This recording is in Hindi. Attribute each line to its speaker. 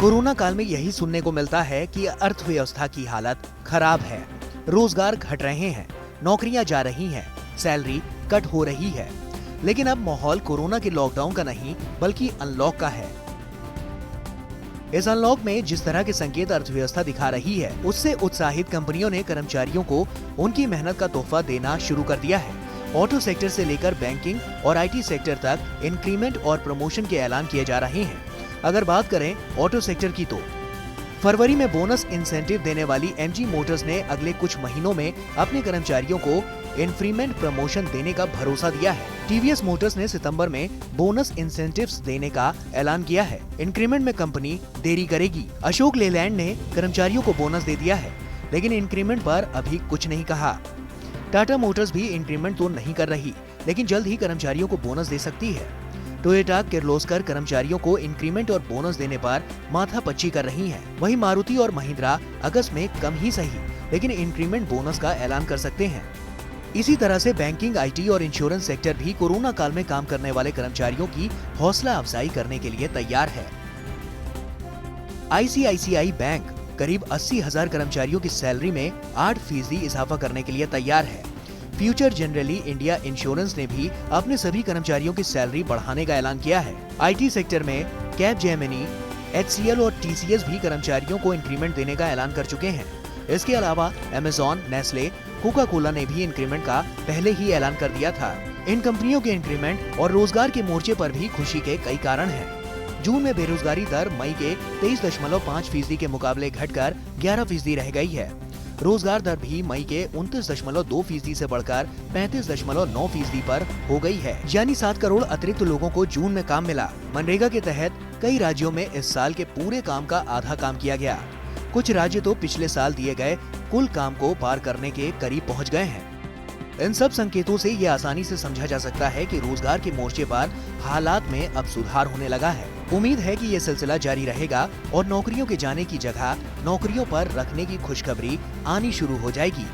Speaker 1: कोरोना काल में यही सुनने को मिलता है कि अर्थव्यवस्था की हालत खराब है, रोजगार घट रहे हैं, नौकरियां जा रही हैं, सैलरी कट हो रही है। लेकिन अब माहौल कोरोना के लॉकडाउन का नहीं बल्कि अनलॉक का है। इस अनलॉक में जिस तरह के संकेत अर्थव्यवस्था दिखा रही है, उससे उत्साहित कंपनियों ने कर्मचारियों को उनकी मेहनत का तोहफा देना शुरू कर दिया है। ऑटो सेक्टर से लेकर बैंकिंग और आईटी सेक्टर तक इंक्रीमेंट और प्रमोशन के ऐलान किए जा रहे हैं। अगर बात करें ऑटो सेक्टर की तो फरवरी में बोनस इंसेंटिव देने वाली एमजी मोटर्स ने अगले कुछ महीनों में अपने कर्मचारियों को इंक्रीमेंट प्रमोशन देने का भरोसा दिया है। टीवीएस मोटर्स ने सितंबर में बोनस इंसेंटिव्स देने का ऐलान किया है। इंक्रीमेंट में कंपनी देरी करेगी। अशोक लेलैंड ने कर्मचारियों को बोनस दे दिया है, लेकिन इंक्रीमेंट पर अभी कुछ नहीं कहा। टाटा मोटर्स भी इंक्रीमेंट तो नहीं कर रही, लेकिन जल्द ही कर्मचारियों को बोनस दे सकती है। टोयोटा किर्लोस्कर कर्मचारियों को इंक्रीमेंट और बोनस देने पर माथापच्ची कर रही है। वहीं मारुति और महिंद्रा अगस्त में कम ही सही, लेकिन इंक्रीमेंट बोनस का ऐलान कर सकते हैं। इसी तरह से बैंकिंग, आईटी और इंश्योरेंस सेक्टर भी कोरोना काल में काम करने वाले कर्मचारियों की हौसला अफजाई करने के लिए तैयार है। आईसीआईसीआई बैंक करीब 80,000 कर्मचारियों की सैलरी में 8% इजाफा करने के लिए तैयार है। फ्यूचर जनरली इंडिया इंश्योरेंस ने भी अपने सभी कर्मचारियों की सैलरी बढ़ाने का ऐलान किया है। आईटी सेक्टर में कैपजेमिनी, एचसीएल और टीसीएस भी कर्मचारियों को इंक्रीमेंट देने का ऐलान कर चुके हैं। इसके अलावा अमेज़न, नेस्ले, कोका कोला ने भी इंक्रीमेंट का पहले ही ऐलान कर दिया था। इन कंपनियों के इंक्रीमेंट और रोजगार के मोर्चे पर भी खुशी के कई कारण हैं। जून में बेरोजगारी दर मई के 23.5% के मुकाबले घटकर 11% रह गई है। रोजगार दर भी मई के 29.2% से बढ़कर 35.9% पर हो गई है, यानी 7 करोड़ अतिरिक्त लोगों को जून में काम मिला। मनरेगा के तहत कई राज्यों में इस साल के पूरे काम का आधा काम किया गया। कुछ राज्य तो पिछले साल दिए गए कुल काम को पार करने के करीब पहुंच गए हैं। इन सब संकेतों से ये आसानी से समझा जा सकता है कि रोजगार के मोर्चे पर हालात में अब सुधार होने लगा है। उम्मीद है कि ये सिलसिला जारी रहेगा और नौकरियों के जाने की जगह नौकरियों पर रखने की खुशखबरी आनी शुरू हो जाएगी।